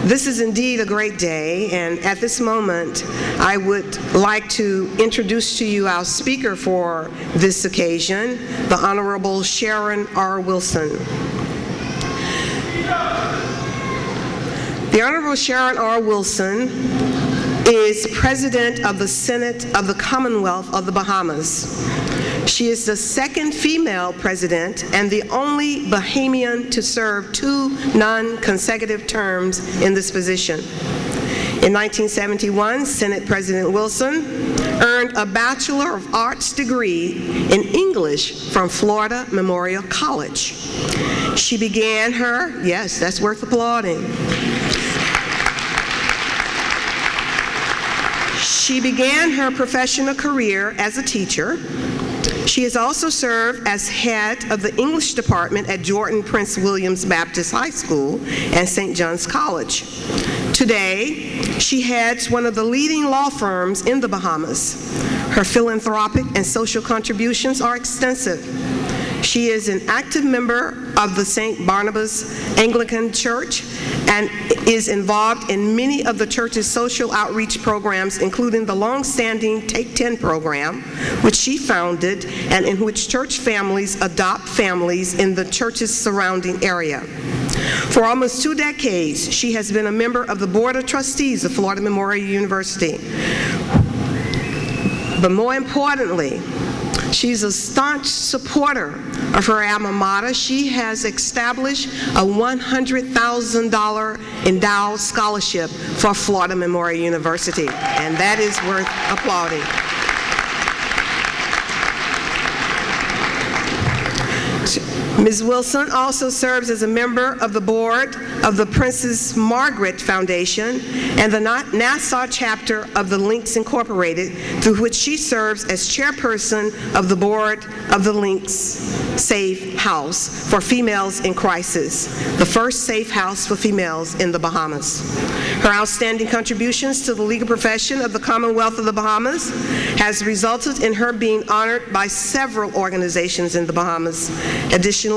This is indeed a great day, and at this moment, I would like to introduce to you our speaker for this occasion, the Honorable Sharon R. Wilson. The Honorable Sharon R. Wilson is President of the Senate of the Commonwealth of the Bahamas. She is the second female president and the only Bahamian to serve 2 non-consecutive terms in this position. In 1971, Senate President Wilson earned a Bachelor of Arts degree in English from Florida Memorial College. She began her, yes, that's worth applauding. She began her professional career as a teacher. She has also served as head of the English department at Jordan Prince Williams Baptist High School and St. John's College. Today, she heads one of the leading law firms in the Bahamas. Her philanthropic and social contributions are extensive. She is an active member of the St. Barnabas Anglican Church and is involved in many of the church's social outreach programs, including the long-standing Take 10 program, which she founded and in which church families adopt families in the church's surrounding area. For almost 2 decades, she has been a member of the Board of Trustees of Florida Memorial University. But more importantly, she's a staunch supporter of her alma mater. She has established a $100,000 endowed scholarship for Florida Memorial University, and that is worth applauding. Ms. Wilson also serves as a member of the board of the Princess Margaret Foundation and the Nassau chapter of the Links Incorporated, through which she serves as chairperson of the board of the Links Safe House for Females in Crisis, the first safe house for females in the Bahamas. Her outstanding contributions to the legal profession of the Commonwealth of the Bahamas has resulted in her being honored by several organizations in the Bahamas. Additionally,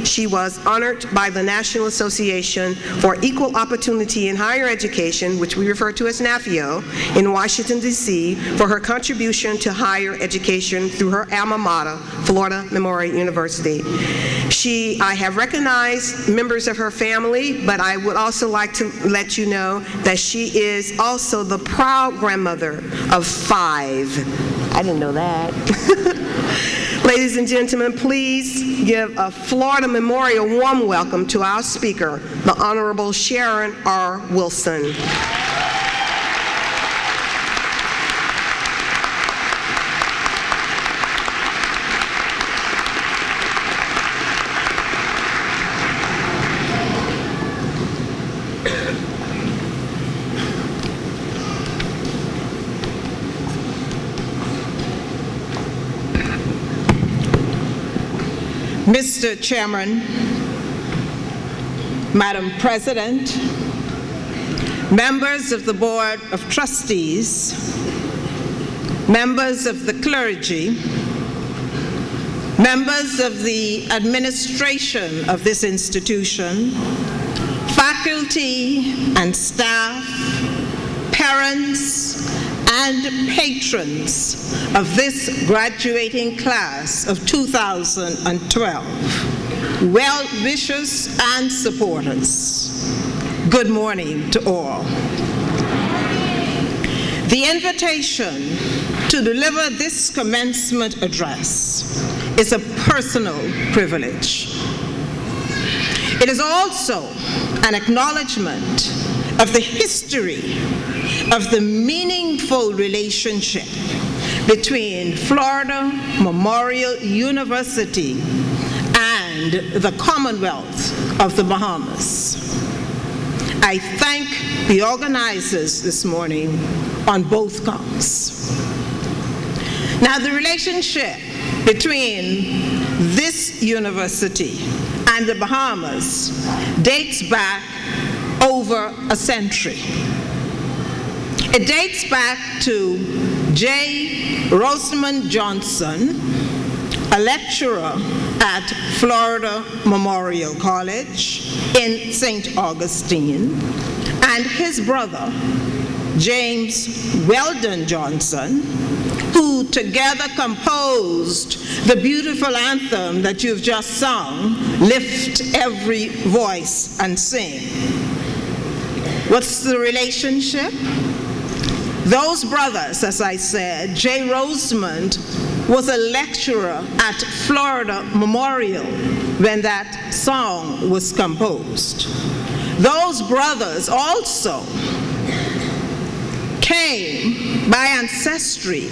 she was honored by the National Association for Equal Opportunity in Higher Education, which we refer to as NAFIO, in Washington, D.C., for her contribution to higher education through her alma mater, Florida Memorial University. I have recognized members of her family, but I would also like to let you know that she is also the proud grandmother of 5. I didn't know that. Ladies and gentlemen, please give a Florida Memorial warm welcome to our speaker, the Honorable Sharon R. Wilson. Mr. Chairman, Madam President, members of the Board of Trustees, members of the clergy, members of the administration of this institution, faculty and staff, parents, and patrons of this graduating class of 2012, well-wishers and supporters, good morning to all. The invitation to deliver this commencement address is a personal privilege. It is also an acknowledgement of the history of the meaningful relationship between Florida Memorial University and the Commonwealth of the Bahamas. I thank the organizers this morning on both counts. Now, the relationship between this university and the Bahamas dates back over a century. It dates back to J. Rosamond Johnson, a lecturer at Florida Memorial College in St. Augustine, and his brother, James Weldon Johnson, who together composed the beautiful anthem that you've just sung, Lift Every Voice and Sing. What's the relationship? Those brothers, as I said, J. Rosemond was a lecturer at Florida Memorial when that song was composed. Those brothers also came by ancestry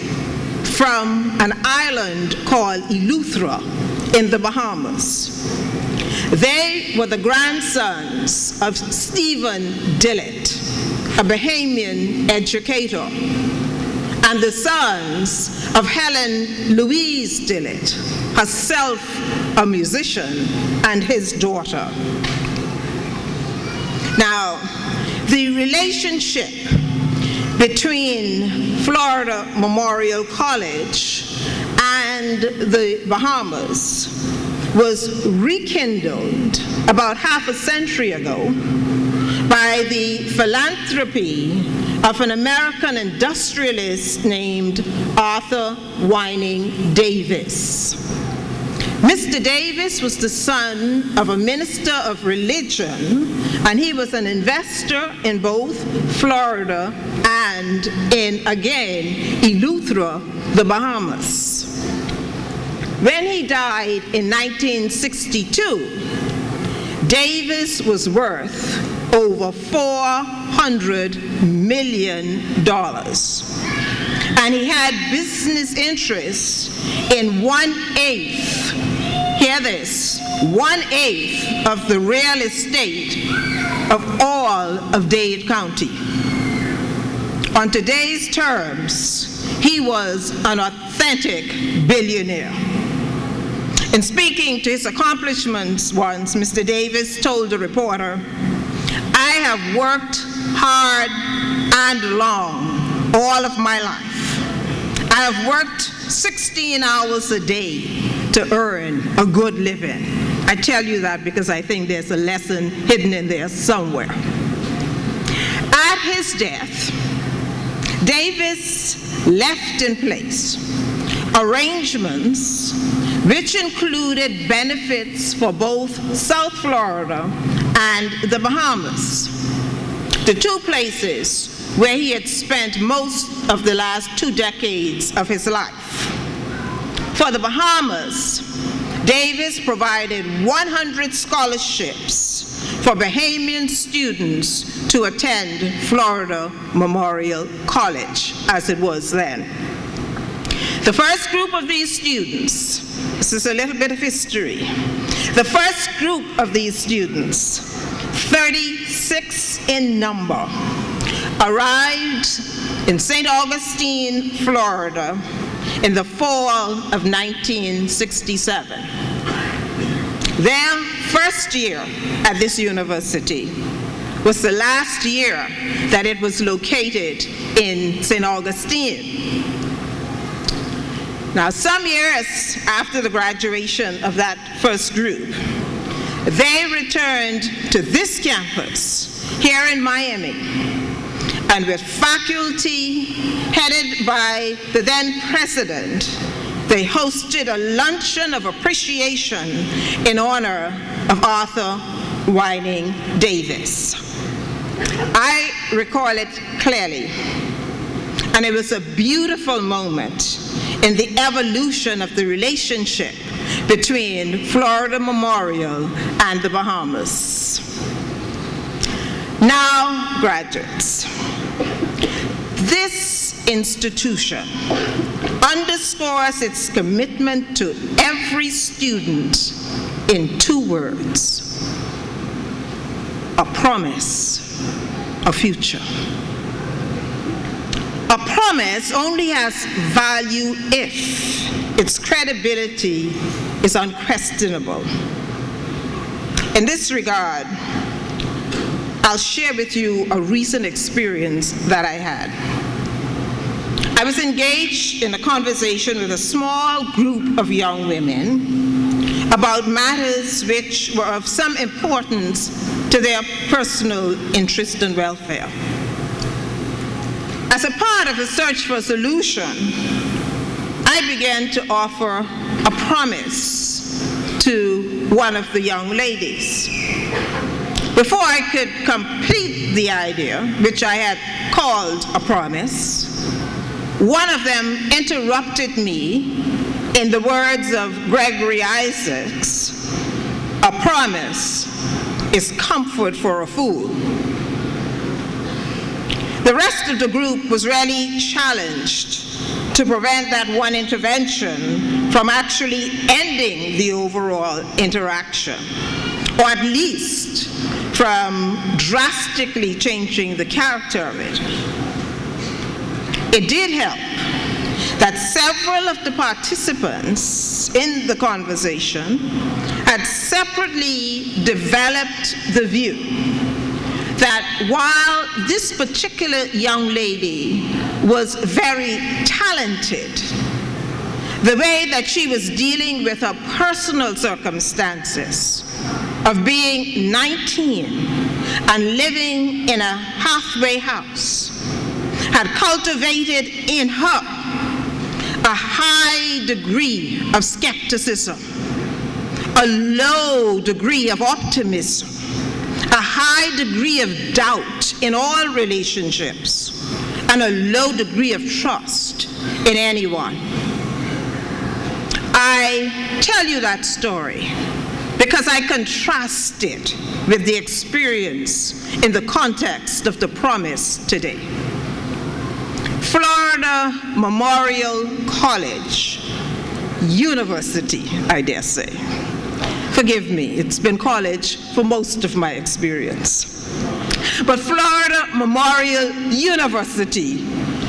from an island called Eleuthera in the Bahamas. They were the grandsons of Stephen Dillett, a Bahamian educator, and the sons of Helen Louise Dillett, herself a musician, and his daughter. Now, the relationship between Florida Memorial College and the Bahamas was rekindled about half a century ago by the philanthropy of an American industrialist named Arthur Whining Davis. Mr. Davis was the son of a minister of religion, and he was an investor in both Florida and in, again, Eleuthera, the Bahamas. When he died in 1962, Davis was worth over $400 million. And he had business interests in 1/8, hear this, 1/8 of the real estate of all of Dade County. On today's terms, he was an authentic billionaire. In speaking to his accomplishments once, Mr. Davis told the reporter, "I have worked hard and long all of my life. I have worked 16 hours a day to earn a good living." I tell you that because I think there's a lesson hidden in there somewhere. At his death, Davis left in place arrangements which included benefits for both South Florida and the Bahamas, the two places where he had spent most of the last 2 decades of his life. For the Bahamas, Davis provided 100 scholarships for Bahamian students to attend Florida Memorial College, as it was then. The first group of these students, this is a little bit of history. The first group of these students, 36 in number, arrived in St. Augustine, Florida, in the fall of 1967. Their first year at this university was the last year that it was located in St. Augustine. Now, some years after the graduation of that first group, they returned to this campus here in Miami, and with faculty headed by the then president, they hosted a luncheon of appreciation in honor of Arthur Whining Davis. I recall it clearly, and it was a beautiful moment in the evolution of the relationship between Florida Memorial and the Bahamas. Now, graduates, this institution underscores its commitment to every student in 2 words: a promise, a future. A promise only has value if its credibility is unquestionable. In this regard, I'll share with you a recent experience that I had. I was engaged in a conversation with a small group of young women about matters which were of some importance to their personal interest and welfare. As a part of the search for a solution, I began to offer a promise to one of the young ladies. Before I could complete the idea, which I had called a promise, one of them interrupted me in the words of Gregory Isaacs, "A promise is comfort for a fool." The rest of the group was really challenged to prevent that one intervention from actually ending the overall interaction, or at least from drastically changing the character of it. It did help that several of the participants in the conversation had separately developed the view that while this particular young lady was very talented, the way that she was dealing with her personal circumstances of being 19 and living in a halfway house had cultivated in her a high degree of skepticism, a low degree of optimism, a high degree of doubt in all relationships, and a low degree of trust in anyone. I tell you that story because I contrast it with the experience in the context of the promise today. Florida Memorial College, University, I dare say. Forgive me, it's been college for most of my experience. But Florida Memorial University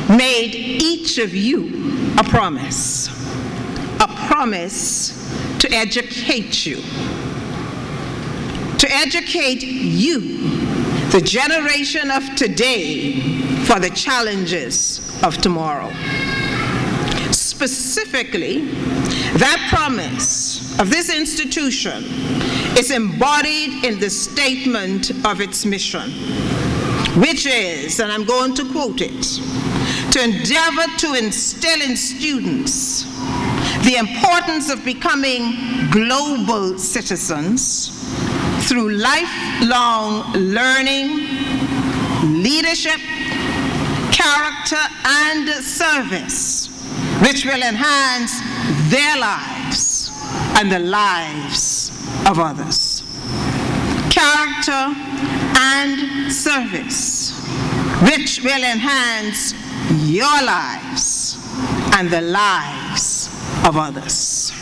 made each of you a promise to educate you. To educate you, the generation of today, for the challenges of tomorrow. Specifically, that promise of this institution is embodied in the statement of its mission, which is, and I'm going to quote it, to endeavor to instill in students the importance of becoming global citizens through lifelong learning, leadership, character, and service, which will enhance their lives and the lives of others. Character and service, which will enhance your lives and the lives of others.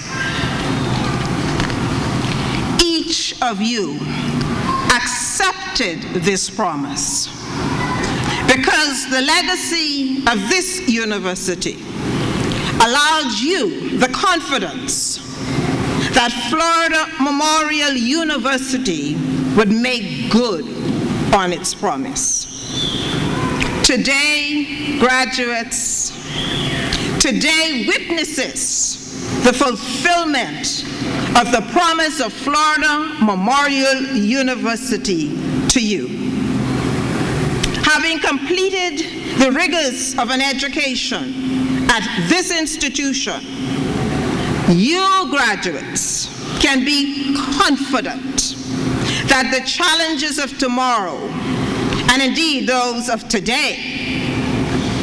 Each of you accepted this promise because the legacy of this university allowed you the confidence that Florida Memorial University would make good on its promise. Today, graduates, today witnesses the fulfillment of the promise of Florida Memorial University to you. Having completed the rigors of an education at this institution, you graduates can be confident that the challenges of tomorrow, and indeed those of today,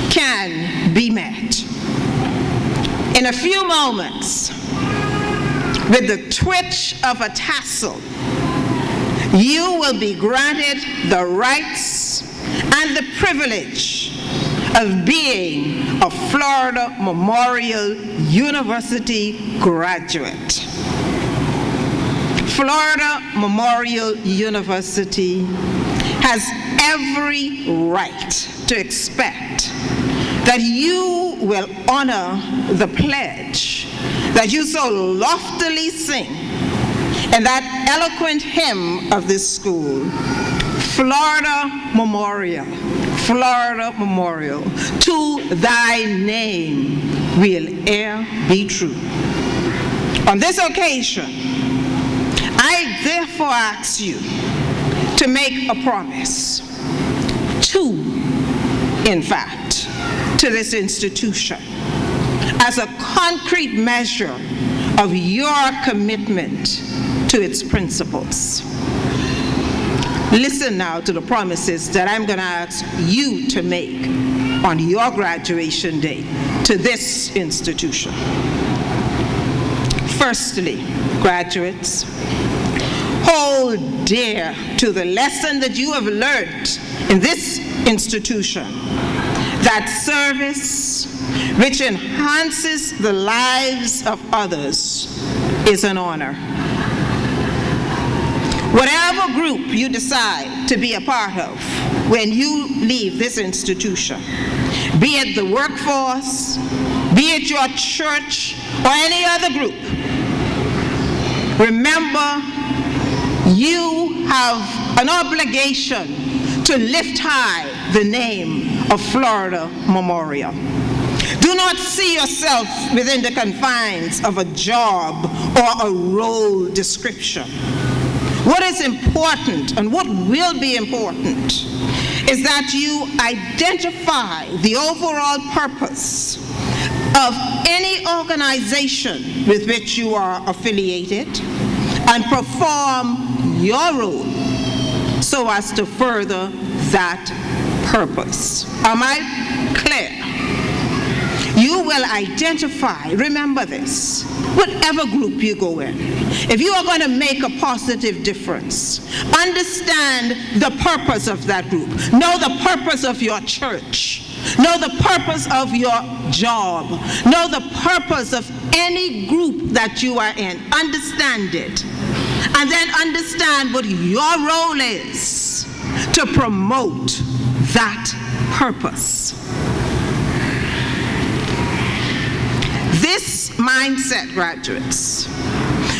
can be met. In a few moments, with the twitch of a tassel, you will be granted the rights and the privilege of being a Florida Memorial University graduate. Florida Memorial University has every right to expect that you will honor the pledge that you so loftily sing in that eloquent hymn of this school, Florida Memorial, Florida Memorial, to thy name will e'er be true. On this occasion, therefore ask you to make a promise, two, in fact, to this institution as a concrete measure of your commitment to its principles. Listen now to the promises that I'm going to ask you to make on your graduation day to this institution. Firstly, graduates, hold dear to the lesson that you have learned in this institution, that service which enhances the lives of others is an honor. Whatever group you decide to be a part of when you leave this institution, be it the workforce, be it your church, or any other group, remember, you have an obligation to lift high the name of Florida Memorial. Do not see yourself within the confines of a job or a role description. What is important and what will be important is that you identify the overall purpose of any organization with which you are affiliated and perform your role so as to further that purpose. Am I clear? You will identify, remember this, whatever group you go in. If you are going to make a positive difference, understand the purpose of that group. Know the purpose of your church. Know the purpose of your job. Know the purpose of any group that you are in. Understand it. And then understand what your role is to promote that purpose. This mindset, graduates,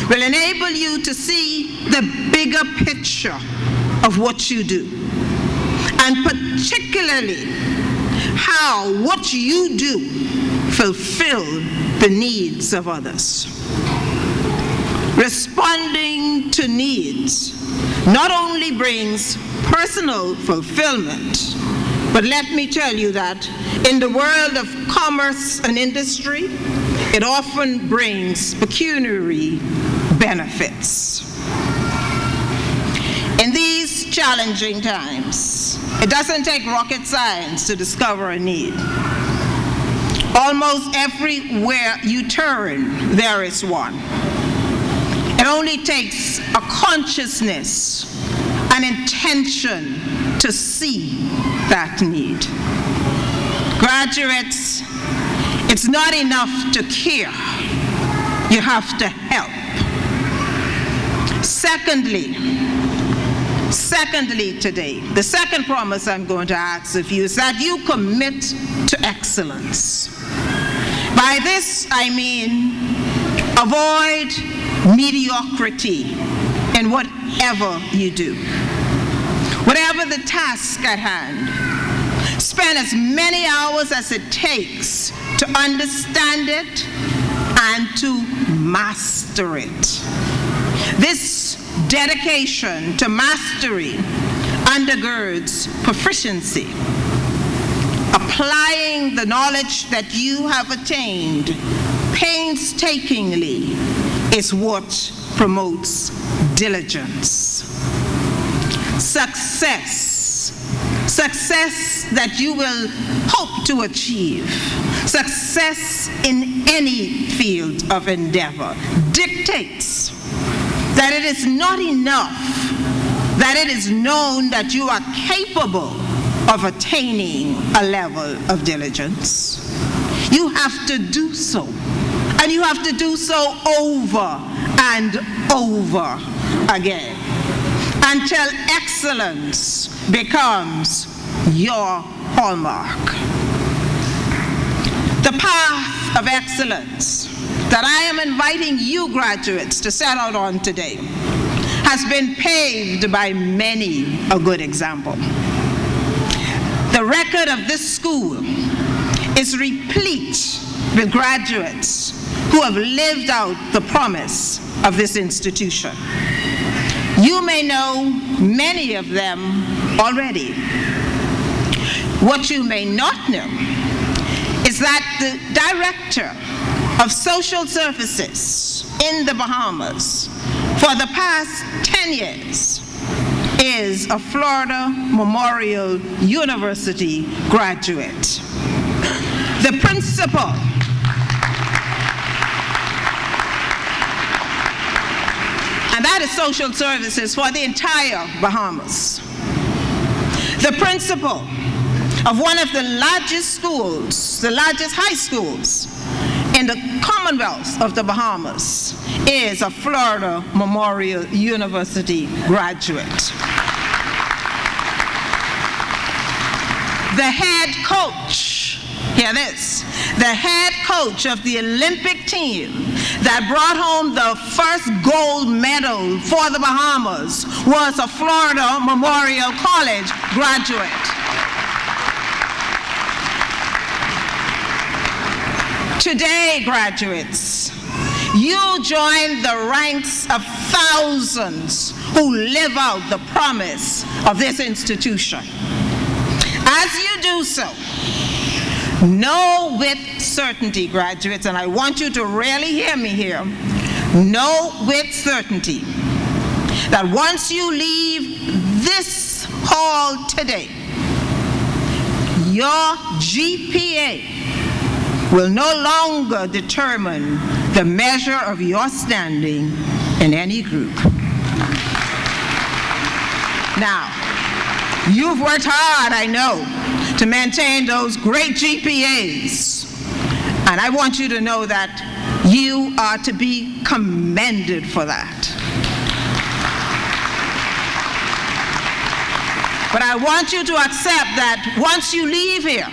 will enable you to see the bigger picture of what you do, and particularly how what you do fulfill the needs of others. Responding to needs not only brings personal fulfillment, but let me tell you that in the world of commerce and industry, it often brings pecuniary benefits. In these challenging times, it doesn't take rocket science to discover a need. Almost everywhere you turn, there is one. It only takes a consciousness, an intention to see that need. Graduates, it's not enough to care. You have to help. Secondly today, the second promise I'm going to ask of you is that you commit to excellence. By this I mean avoid mediocrity in whatever you do. Whatever the task at hand, spend as many hours as it takes to understand it and to master it. This dedication to mastery undergirds proficiency. Applying the knowledge that you have attained painstakingly is what promotes diligence. Success that you will hope to achieve, success in any field of endeavor, dictates that it is not enough that it is known that you are capable of attaining a level of diligence. You have to do so, and you have to do so over and over again until excellence becomes your hallmark. The path of excellence that I am inviting you graduates to set out on today has been paved by many a good example. The record of this school is replete with graduates who have lived out the promise of this institution. You may know many of them already. What you may not know is that the Director of Social Services in the Bahamas for the past 10 years is a Florida Memorial University graduate. The principal and that is social services for the entire Bahamas. The principal of one of the largest schools, the largest high schools in the Commonwealth of the Bahamas, is a Florida Memorial University graduate. The head coach, hear this, the head coach of the Olympic team that brought home the first gold medal for the Bahamas was a Florida Memorial College graduate. Today, graduates, you join the ranks of thousands who live out the promise of this institution. As you do so, know with certainty, graduates, and I want you to really hear me here, know with certainty that once you leave this hall today, your GPA will no longer determine the measure of your standing in any group. Now, you've worked hard, I know, to maintain those great GPAs, and I want you to know that you are to be commended for that. But I want you to accept that once you leave here,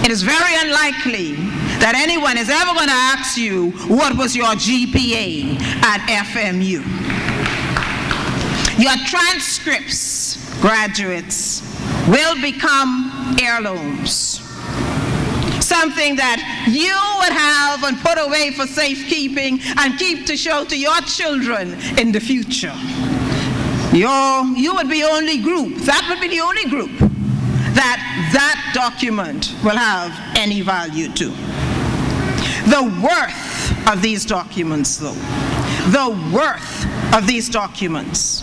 it is very unlikely that anyone is ever going to ask you, what was your GPA at FMU? Your transcripts, graduates, will become heirlooms. Something that you would have and put away for safekeeping and keep to show to your children in the future. You would be the only group, that would be the only group that document will have any value to. The worth of these documents, though, the worth of these documents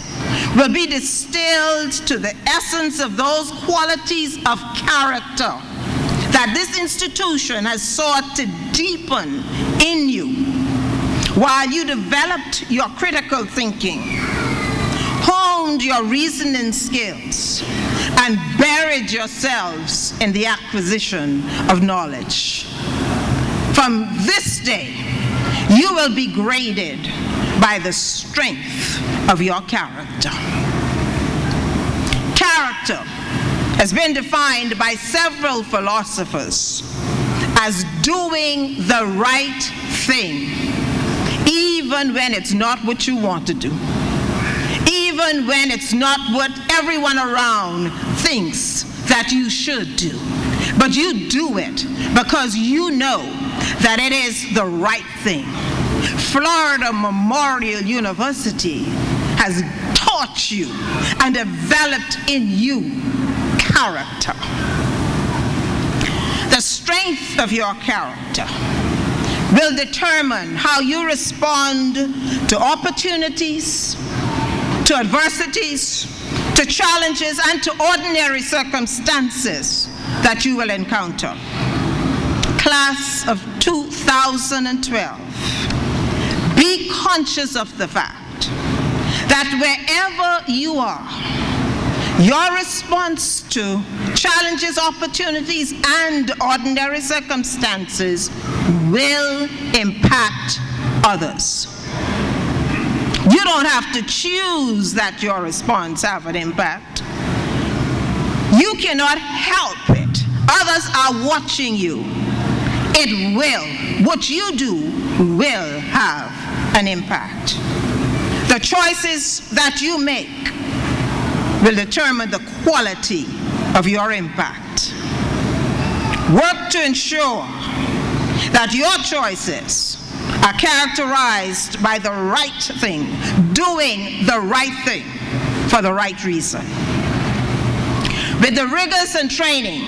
will be distilled to the essence of those qualities of character that this institution has sought to deepen in you while you developed your critical thinking, honed your reasoning skills, and buried yourselves in the acquisition of knowledge. From this day, you will be graded by the strength of your character. Character has been defined by several philosophers as doing the right thing, even when it's not what you want to do, even when it's not what everyone around thinks that you should do. But you do it because you know that it is the right thing. Florida Memorial University has taught you and developed in you character. The strength of your character will determine how you respond to opportunities, to adversities, to challenges, and to ordinary circumstances that you will encounter. Class of 2012, be conscious of the fact that wherever you are, your response to challenges, opportunities, and ordinary circumstances will impact others. You don't have to choose that your response have an impact. You cannot help it. Others are watching you. It will. What you do will have an impact. The choices that you make will determine the quality of your impact. Work to ensure that your choices are characterized by the right thing, doing the right thing for the right reason. With the rigors and training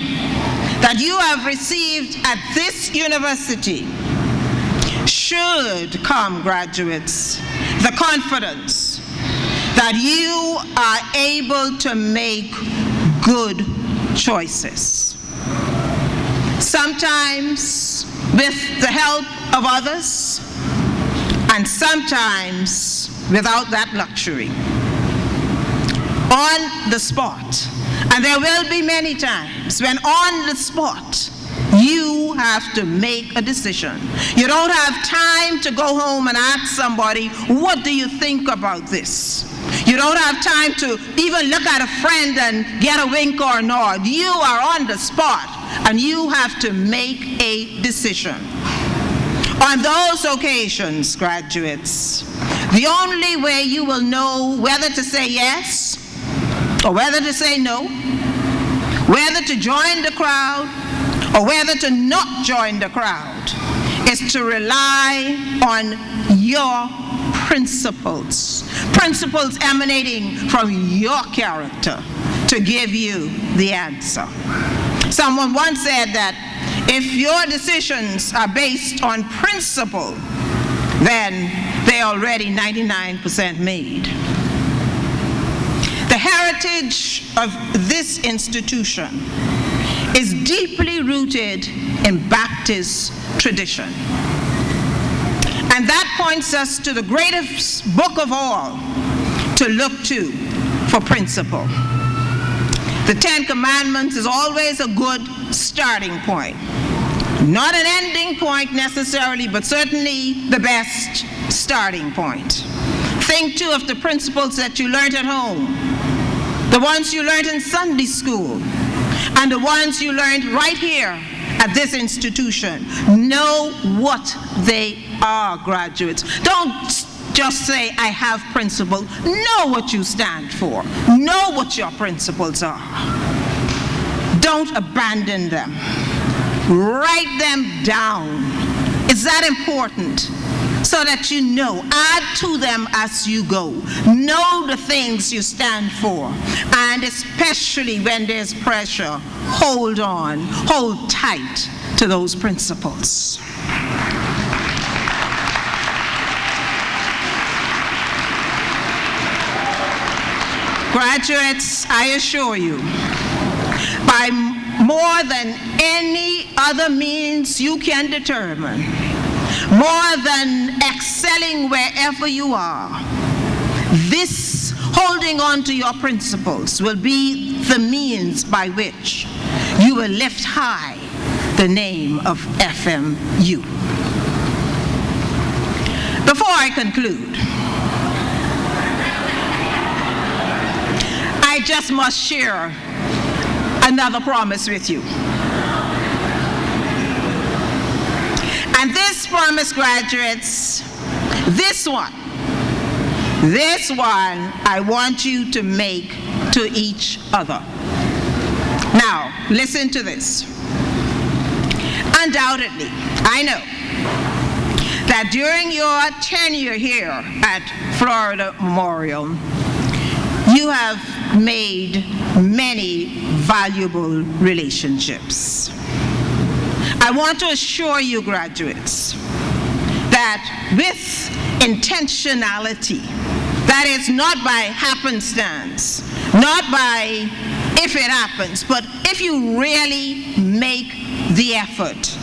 that you have received at this university, should come, graduates, the confidence that you are able to make good choices. Sometimes with the help of others, and sometimes without that luxury. On the spot. And there will be many times when on the spot you have to make a decision. You don't have time to go home and ask somebody, what do you think about this? You don't have time to even look at a friend and get a wink or a nod. You are on the spot and you have to make a decision. On those occasions, graduates, the only way you will know whether to say yes or whether to say no, whether to join the crowd or whether to not join the crowd, is to rely on your principles. Principles emanating from your character to give you the answer. Someone once said that if your decisions are based on principle, then they're already 99% made. The heritage of this institution is deeply rooted in Baptist tradition. And that points us to the greatest book of all to look to for principle. The Ten Commandments is always a good starting point. Not an ending point necessarily, but certainly the best starting point. Think too of the principles that you learned at home, the ones you learned in Sunday school, and the ones you learned right here at this institution. Know what they are, graduates. Don't just say, I have principles. Know what you stand for. Know what your principles are. Don't abandon them. Write them down. It's that important so that you know. Add to them as you go. Know the things you stand for. And especially when there's pressure, hold on. Hold tight to those principles. Graduates, I assure you, by more than any other means you can determine, more than excelling wherever you are, this holding on to your principles will be the means by which you will lift high the name of FMU. Before I conclude, I just must share another promise with you. And this promise, graduates, this one I want you to make to each other. Now, listen to this. Undoubtedly, I know that during your tenure here at Florida Memorial, you have made many valuable relationships. I want to assure you, graduates, that with intentionality, that is not by happenstance, not by if it happens, but if you really make the effort,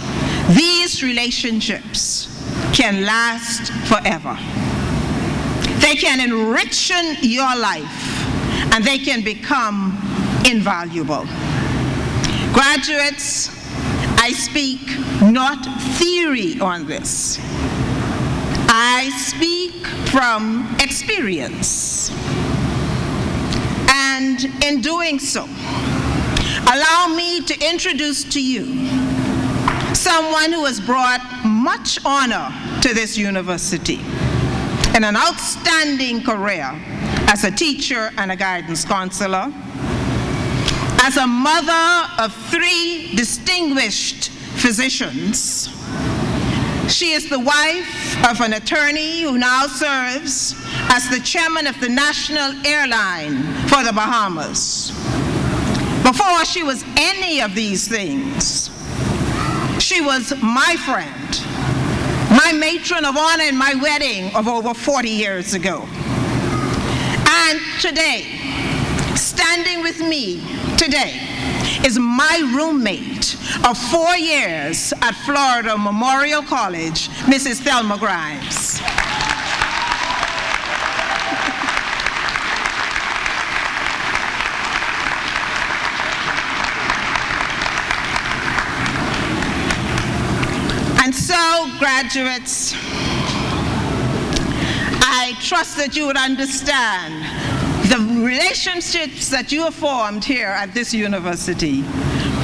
these relationships can last forever. They can enrich your life, and they can become invaluable. Graduates, I speak not theory on this. I speak from experience. And in doing so, allow me to introduce to you someone who has brought much honor to this university and an outstanding career as a teacher and a guidance counselor, as a mother of 3 distinguished physicians, She is the wife of an attorney who now serves as the chairman of the national airline for the Bahamas. Before she was any of these things, she was my friend, my matron of honor in my wedding of over 40 years ago. And today, standing with me today, is my roommate of 4 years at Florida Memorial College, Mrs. Thelma Grimes. And so, graduates, I trust that you would understand the relationships that you have formed here at this university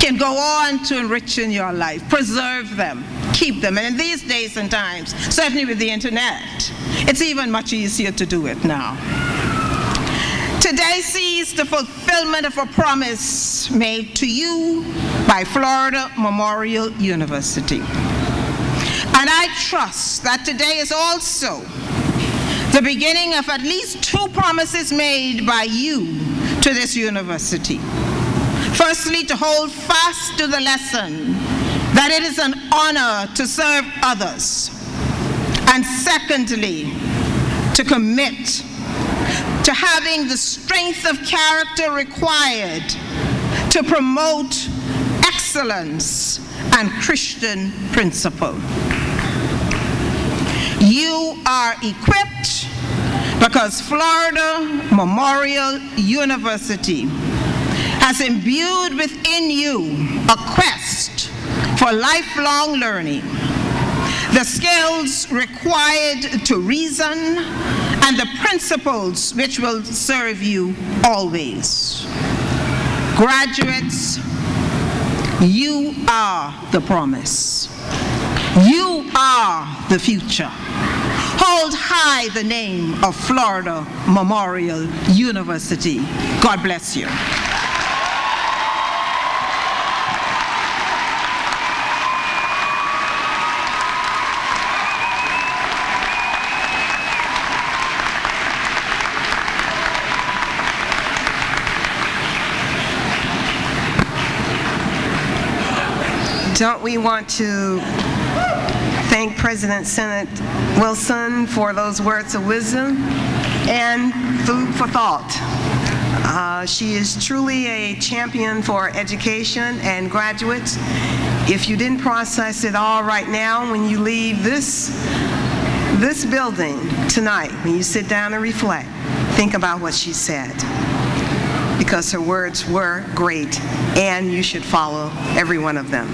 can go on to enrich in your life. Preserve them, keep them. And in these days and times, certainly with the internet, it's even much easier to do it now. Today sees the fulfillment of a promise made to you by Florida Memorial University. And I trust that today is also the beginning of at least 2 promises made by you to this university. Firstly, to hold fast to the lesson that it is an honor to serve others. And secondly, to commit to having the strength of character required to promote excellence and Christian principle. You are equipped because Florida Memorial University has imbued within you a quest for lifelong learning, the skills required to reason, and the principles which will serve you always. Graduates, you are the promise. You are the future. Hold high the name of Florida Memorial University. God bless you. Don't we want to thank President Senate Wilson for those words of wisdom and food for thought. She is truly a champion for education and graduates. If you didn't process it all right now, when you leave this building tonight, when you sit down and reflect, think about what she said, because her words were great and you should follow every one of them.